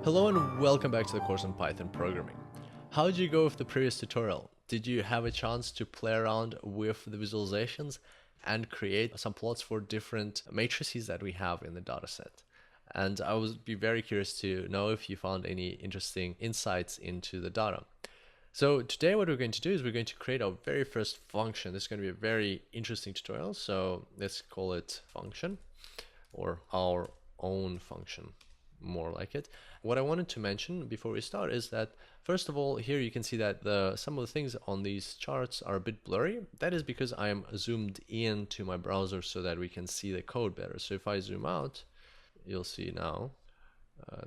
Hello and welcome back to the course on Python programming. How did you go with the previous tutorial? Did you have a chance to play around with the visualizations and create some plots for different matrices that we have in the dataset? And I would be very curious to know if you found any interesting insights into the data. So today what we're going to do is we're going to create our very first function. This is going to be a very interesting tutorial. So let's call it function, or our own function, more like it. What I wanted to mention before we start is that, first of all, here you can see that some of the things on these charts are a bit blurry. That is because I am zoomed in to my browser so that we can see the code better. So if I zoom out, you'll see now.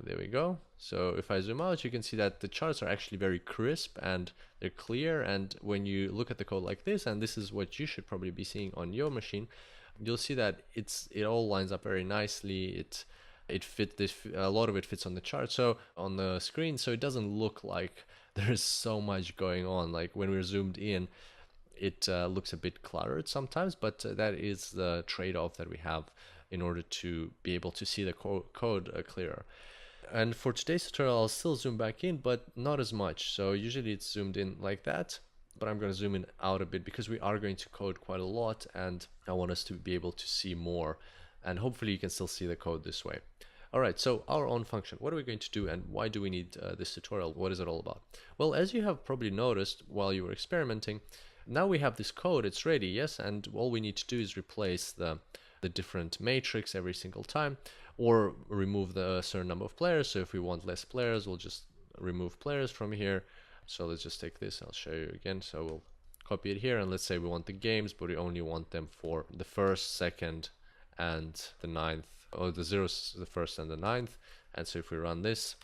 There we go. So if I zoom out, you can see that the charts are actually very crisp and they're clear. And when you look at the code like this, and this is what you should probably be seeing on your machine, you'll see that it all lines up very nicely. A lot of it fits on the chart, so on the screen, so it doesn't look like there's so much going on. Like when we're zoomed in, it looks a bit cluttered sometimes, but that is the trade-off that we have in order to be able to see the code clearer. And for today's tutorial, I'll still zoom back in, but not as much. So usually it's zoomed in like that, but I'm going to zoom in out a bit because we are going to code quite a lot, and I want us to be able to see more. And hopefully you can still see the code this way. All right, so our own function, what are we going to do and why do we need this tutorial? What is it all about? Well, as you have probably noticed while you were experimenting, now we have this code, it's ready, yes, and all we need to do is replace the different matrix every single time, or remove the certain number of players. So if we want less players, we'll just remove players from here. So let's just take this, I'll show you again. So we'll copy it here, and let's say we want the games, but we only want them for the first, second, and the ninth, or the zeros, the first and the ninth. And so if we run this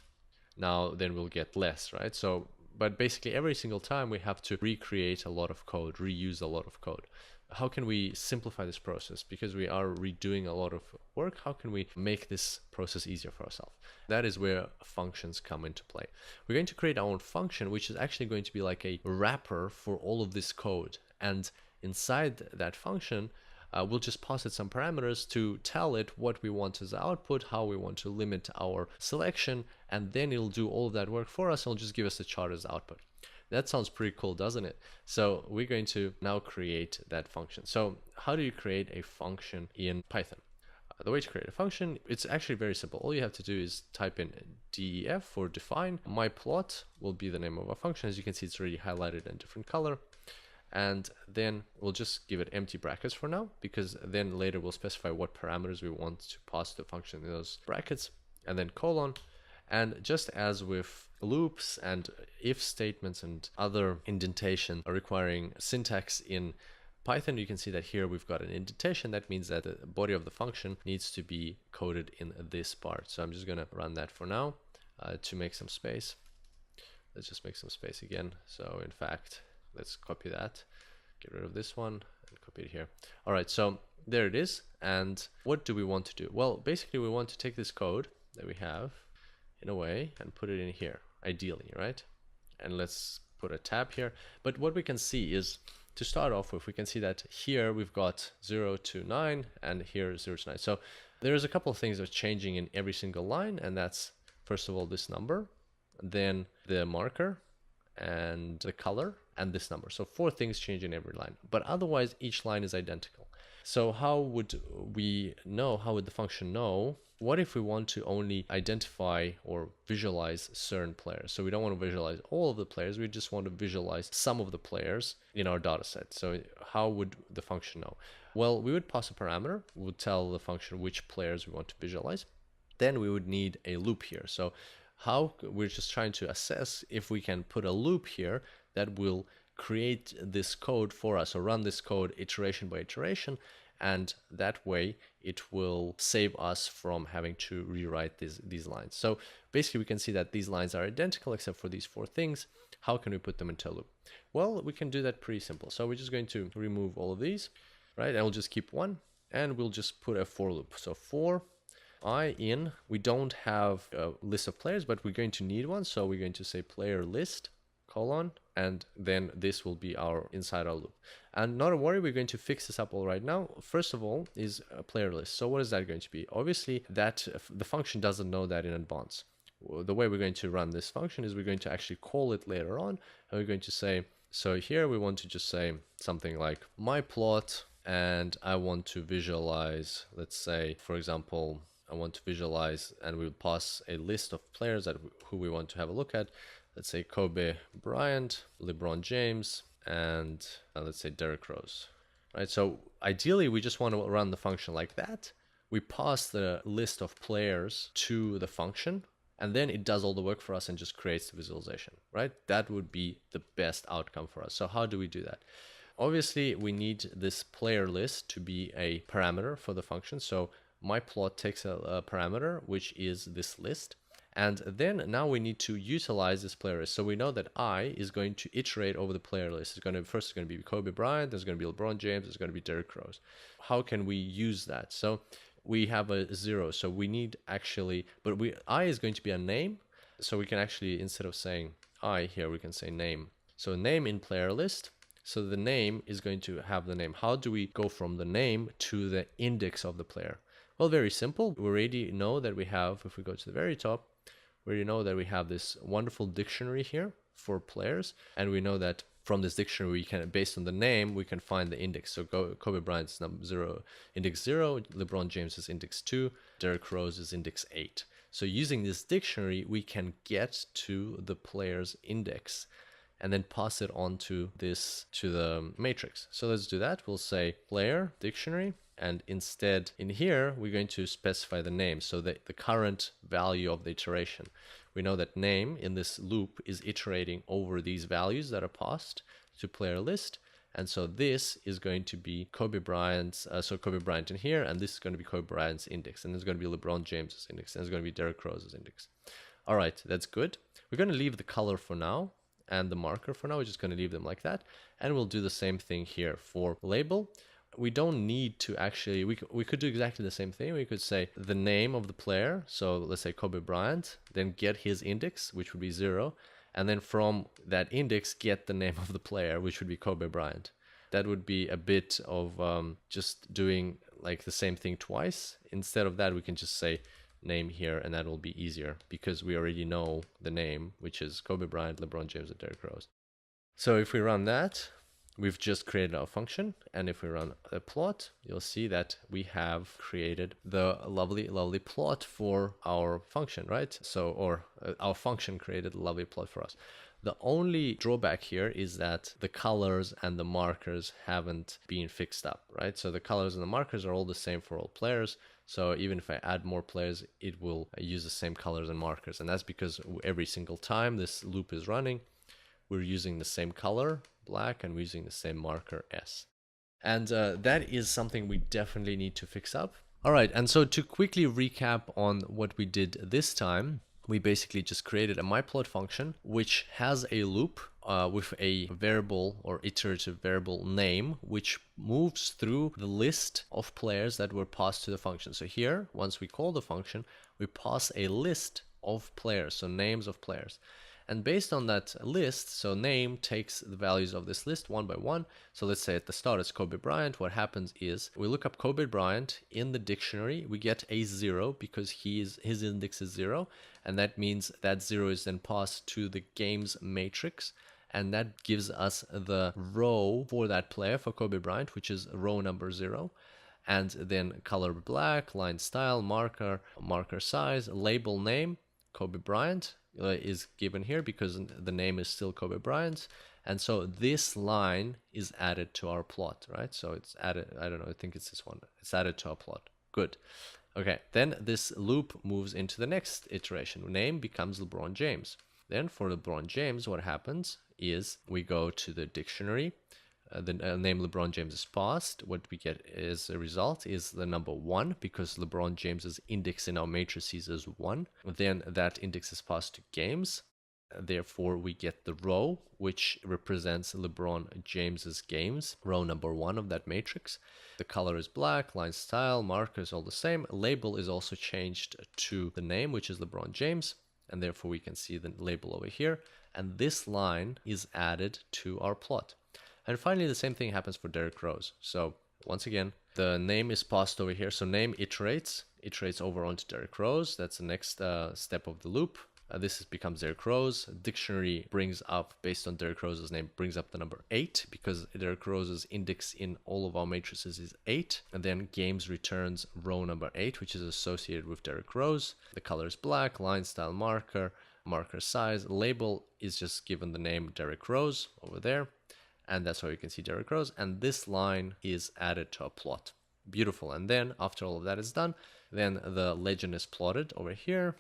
now, then we'll get less, right? So, but basically every single time we have to recreate a lot of code, reuse a lot of code. How can we simplify this process? Because we are redoing a lot of work, how can we make this process easier for ourselves? That is where functions come into play. We're going to create our own function, which is actually going to be like a wrapper for all of this code. And inside that function, we'll just pass it some parameters to tell it what we want as output, how we want to limit our selection, and then it'll do all of that work for us. It'll just give us the chart as output. That sounds pretty cool, doesn't it? So we're going to now create that function. So how do you create a function in Python? The way to create a function, it's actually very simple. All you have to do is type in def for define. My plot will be the name of our function. As you can see, it's already highlighted in a different color. And then we'll just give it empty brackets for now, because then later we'll specify what parameters we want to pass to the function in those brackets, and then colon. And just as with loops and if statements and other indentation requiring syntax in Python, you can see that here we've got an indentation. That means that the body of the function needs to be coded in this part. So I'm just going to run that for now to make some space. Let's just make some space again. So in fact, let's copy that, get rid of this one, and copy it here. All right, so there it is. And what do we want to do? Well, basically we want to take this code that we have in a way and put it in here, ideally, right? And let's put a tab here. But what we can see is, to start off with, we can see that here we've got 0 to 9 and here 0 to 9. So there's a couple of things that are changing in every single line, and that's first of all this number, then the marker, and the color, and this number. So 4 things change in every line, but otherwise each line is identical. So how would we know, how would the function know, what if we want to only identify or visualize certain players? So we don't want to visualize all of the players, we just want to visualize some of the players in our data set. So how would the function know? Well, we would pass a parameter, we would tell the function which players we want to visualize. Then we would need a loop here. So we're just trying to assess if we can put a loop here that will create this code for us, or run this code iteration by iteration, and that way it will save us from having to rewrite these lines. So basically we can see that these lines are identical except for these 4 things. How can we put them into a loop? Well, we can do that pretty simple. So we're just going to remove all of these, right? And we'll just keep one, and we'll just put a for loop. So for I in, we don't have a list of players, but we're going to need one. So we're going to say player list colon, and then this will be our inside our loop. And not a worry, we're going to fix this up all right now. First of all is a player list. So what is that going to be? Obviously that the function doesn't know that in advance. the way we're going to run this function is we're going to actually call it later on, and we're going to say, so here we want to just say something like my plot, and I want to visualize, let's say, for example, I want to visualize, and we'll pass a list of players who we want to have a look at. Let's say Kobe Bryant, LeBron James, and let's say Derrick Rose. Right, so ideally we just want to run the function like that. We pass the list of players to the function, and then it does all the work for us and just creates the visualization, right? That would be the best outcome for us. So how do we do that? Obviously, we need this player list to be a parameter for the function. So my plot takes a parameter, which is this list. And then now we need to utilize this player list. So we know that I is going to iterate over the player list. It's going to first going to be Kobe Bryant, there's going to be LeBron James, there's going to be Derrick Rose. How can we use that? So we have a 0. So we need actually, but I is going to be a name. So we can actually, instead of saying I here, we can say name. So name in player list. So the name is going to have the name. How do we go from the name to the index of the player? Well, very simple. We already know that we have, if we go to the very top, we already know that we have this wonderful dictionary here for players. And we know that from this dictionary, we can, based on the name, we can find the index. So Kobe Bryant's index 0, LeBron James is index 2, Derrick Rose is index 8. So using this dictionary, we can get to the player's index and then pass it on to the matrix. So let's do that. We'll say player dictionary, and instead in here we're going to specify the name, so that the current value of the iteration. We know that name in this loop is iterating over these values that are passed to player list, and so this is going to be Kobe Bryant's, so Kobe Bryant in here, and this is going to be Kobe Bryant's index, and there's going to be LeBron James's index, and there's going to be Derrick Rose's index. All right, that's good. We're going to leave the color for now and the marker for now. We're just going to leave them like that, and we'll do the same thing here for label. We don't need to actually, we could do exactly the same thing. We could say the name of the player, so let's say Kobe Bryant, then get his index, which would be 0, and then from that index get the name of the player, which would be Kobe Bryant. That would be a bit of just doing like the same thing twice. Instead of that, we can just say name here, and that will be easier because we already know the name, which is Kobe Bryant, LeBron James, and Derrick Rose. So if we run that, we've just created our function, and if we run a plot, you'll see that we have created the lovely plot for our function, right? So, or our function created a lovely plot for us. The only drawback here is that the colors and the markers haven't been fixed up, right? So the colors and the markers are all the same for all players. So even if I add more players, it will use the same colors and markers. And that's because every single time this loop is running, we're using the same color, black, and we're using the same marker, S. And that is something we definitely need to fix up. All right, and so to quickly recap on what we did this time, we basically just created a myplot function, which has a loop with a variable or iterative variable name, which moves through the list of players that were passed to the function. So here, once we call the function, we pass a list of players, so names of players. And based on that list, so name takes the values of this list one by one. So let's say at the start it's Kobe Bryant. What happens is we look up Kobe Bryant in the dictionary. We get a 0 because his index is 0. And that means that 0 is then passed to the game's matrix. And that gives us the row for that player, for Kobe Bryant, which is row number 0. And then color black, line style, marker size, label name, Kobe Bryant is given here because the name is still Kobe Bryant. And so this line is added to our plot, right? So it's added, I don't know, I think it's this one. It's added to our plot. Good. Okay, then this loop moves into the next iteration. Name becomes LeBron James. Then for LeBron James, what happens is we go to the dictionary. The name LeBron James is passed. What we get as a result is the number 1 because LeBron James's index in our matrices is 1. Then that index is passed to games. Therefore, we get the row, which represents LeBron James's games, row number 1 of that matrix. The color is black, line style, marker is all the same. Label is also changed to the name, which is LeBron James. And therefore, we can see the label over here. And this line is added to our plot. And finally, the same thing happens for Derrick Rose. So once again, the name is passed over here. So name iterates over onto Derrick Rose. That's the next step of the loop. becomes Derrick Rose. Dictionary brings up, based on Derrick Rose's name, brings up the number 8 because Derrick Rose's index in all of our matrices is 8. And then games returns row number 8, which is associated with Derrick Rose. The color is black, line style marker, marker size. Label is just given the name Derrick Rose over there. And that's how you can see Derrick Rose. And this line is added to a plot. Beautiful. And then after all of that is done, then the legend is plotted over here.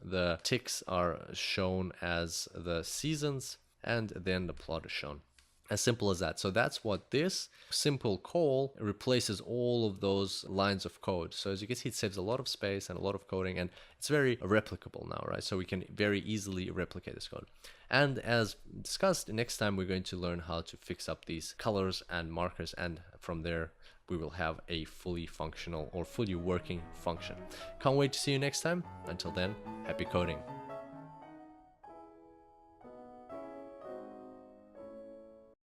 The ticks are shown as the seasons, and then the plot is shown. As simple as that. So that's what this simple call replaces all of those lines of code. So as you can see, it saves a lot of space and a lot of coding, and it's very replicable now, right? So we can very easily replicate this code. And as discussed, next time we're going to learn how to fix up these colors and markers, and from there we will have a fully functional or fully working function. Can't wait to see you next time. Until then, happy coding.